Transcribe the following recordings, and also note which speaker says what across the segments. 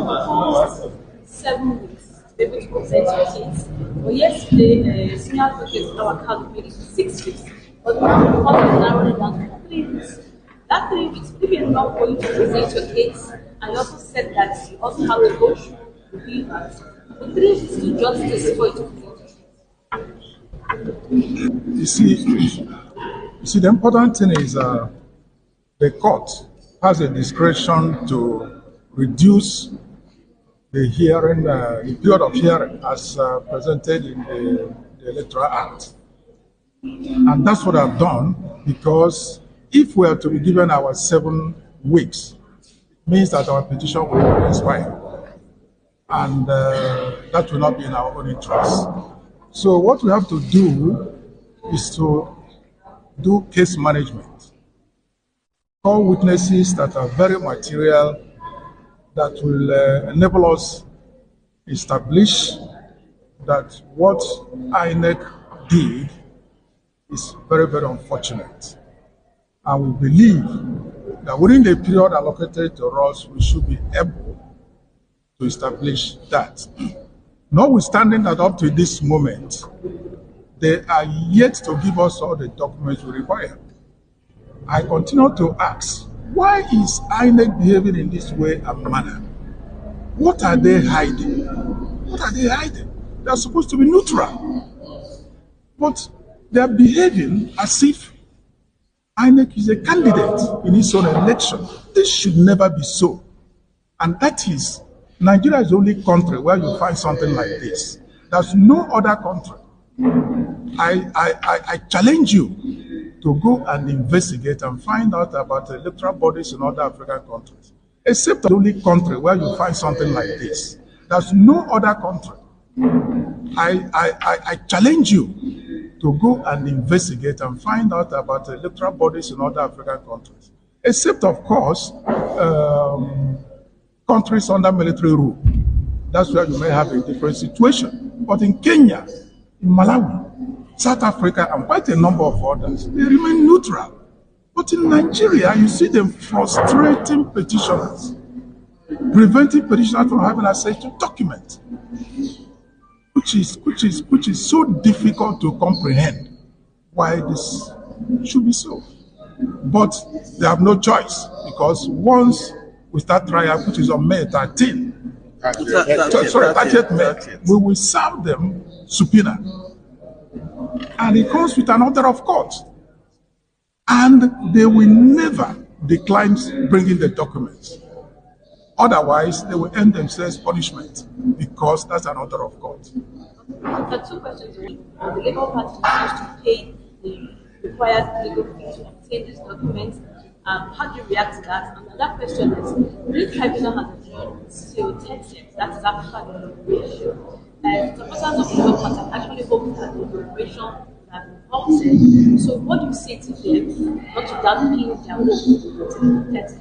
Speaker 1: proposed 7 weeks to be able to present your case. But yesterday, senior advocate our count made it 6 weeks. But now the court is narrowing it down to 3 weeks. That 3 weeks will be enough for you to present your case. And you also said that you also have to go through the grievance. The 3 weeks to justice for you to present your case.
Speaker 2: You see, the important thing is the court has a discretion to reduce the hearing, the period of hearing as presented in the Electoral Act. And that's what I've done, because if we are to be given our 7 weeks, it means that our petition will expire. And that will not be in our own interest. So what we have to do is to do case management. Call witnesses that are very material, that will enable us establish that what INEC did is very, very unfortunate. And we believe that within the period allocated to us, we should be able to establish that. Notwithstanding that up to this moment, they are yet to give us all the documents we require. I continue to ask, why is INEC behaving in this way and manner? What are they hiding? What are they hiding? They are supposed to be neutral. But they are behaving as if INEC is a candidate in its own election. This should never be so. And that is, Nigeria is the only country where you find something like this. There's no other country. I challenge you to go and investigate and find out about the electoral bodies in other African countries. Except the only country where you find something like this. There's no other country. I challenge you to go and investigate and find out about the electoral bodies in other African countries. Except, of course, countries under military rule. That's where you may have a different situation. But in Kenya, in Malawi, South Africa, and quite a number of others, they remain neutral. But in Nigeria, you see them frustrating petitioners, preventing petitioners from having access to documents, which is so difficult to comprehend why this should be so. But they have no choice, because once we start trial, which is on May 13th, 30th May, we will serve them subpoena. And it comes with an order of court. And they will never decline bringing the documents. Otherwise, they will end themselves punishment, because that's an order of court.
Speaker 1: The 2 questions. The Labour Party refused to pay the required legal fees to obtain these documents. How do you react to that? And another question is, the tribunal has adjourned till 30th, that is after the deliberation. And supporters of the Labour Party actually hope that the deliberation has been halted. So what do you say to them not to dampen their hope until the 30th?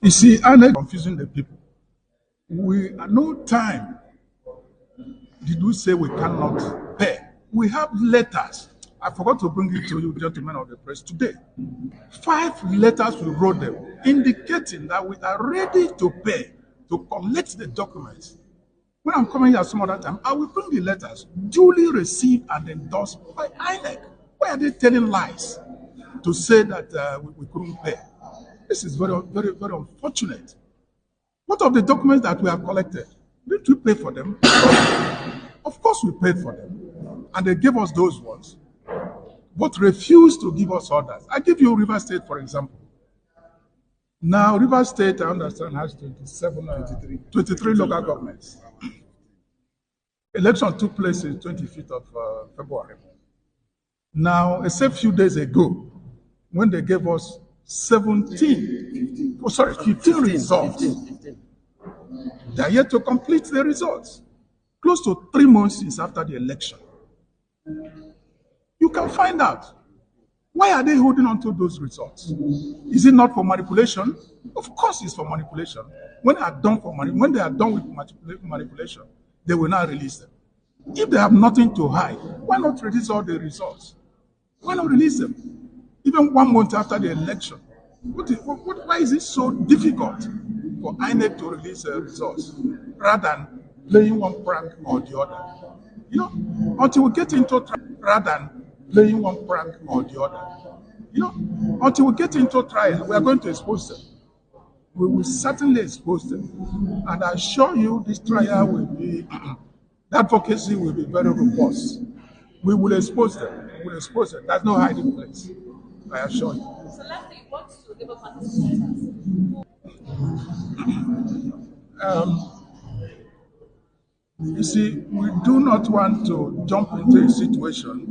Speaker 2: You see, I'm confusing the people. We at no time did we say we cannot pay. We have letters. I forgot to bring it to you, gentlemen of the press, today. 5 letters we wrote them, indicating that we are ready to pay, to collect the documents. When I'm coming here some other time, I will bring the letters duly received and endorsed by INEC. Why are they telling lies to say that we couldn't pay? This is very, very, very unfortunate. What of the documents that we have collected? Did we pay for them? Of course we paid for them. And they gave us those ones, but refused to give us others. I give you River State, for example. Now, River State, I understand, has 23 local governments. Election took place on 25th of February. Now, a few days ago, when they gave us 15 results, they are yet to complete the results. Close to 3 months since after the election. You can find out. Why are they holding on to those results? Is it not for manipulation? Of course it's for manipulation. When they are done with manipulation, they will not release them. If they have nothing to hide, why not release all the results? Why not release them? Even 1 month after the election. Why is it so difficult for INEC to release results rather than playing one prank or the other. You know, until we get into rather than playing one prank or the other. You know, until we get into trial, we are going to expose them. We will certainly expose them. And I assure you this trial will be, the advocacy will be very robust. We will expose them. We will expose them. There's no hiding place. I assure you.
Speaker 1: So lastly, what should Labour Party supporters?
Speaker 2: You see, we do not want to jump into a situation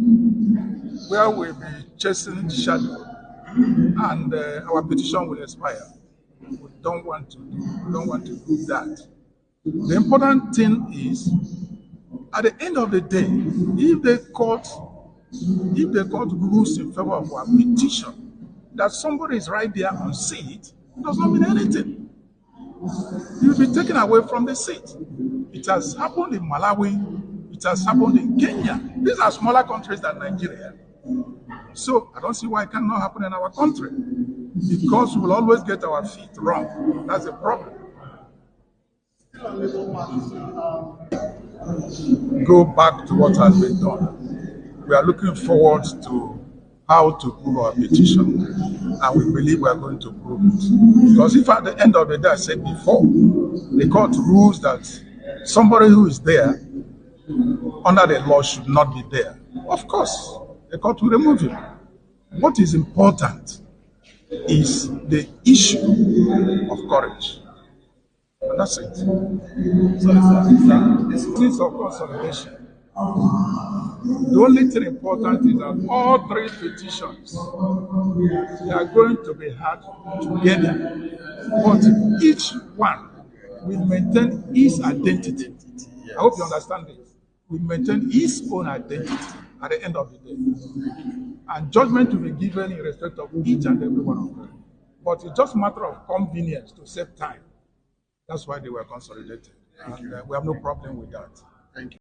Speaker 2: where we'll be chasing shadow and our petition will expire. We don't want to do that. The important thing is, at the end of the day, if the court rules in favor of our petition, that somebody is right there on seat, does not mean anything. You'll be taken away from the seat. It has happened in Malawi. It has happened in Kenya. These are smaller countries than Nigeria. So I don't see why it cannot happen in our country. Because we will always get our feet wrong. That's the problem. Go back to what has been done. We are looking forward to how to prove our petition, and we believe we are going to prove it. Because if at the end of the day, I said before, the court rules that somebody who is there under the law should not be there, of course, the court will remove him. What is important is the issue of courage. And that's it. So this is of consolidation. The only thing important is that all three petitions, they are going to be heard together. But each one will maintain its identity. I hope you understand this. Will maintain its own identity at the end of the day. And judgment will be given in respect of each and every one of them. But it's just a matter of convenience to save time. That's why they were consolidated. And we have no problem with that. Thank you.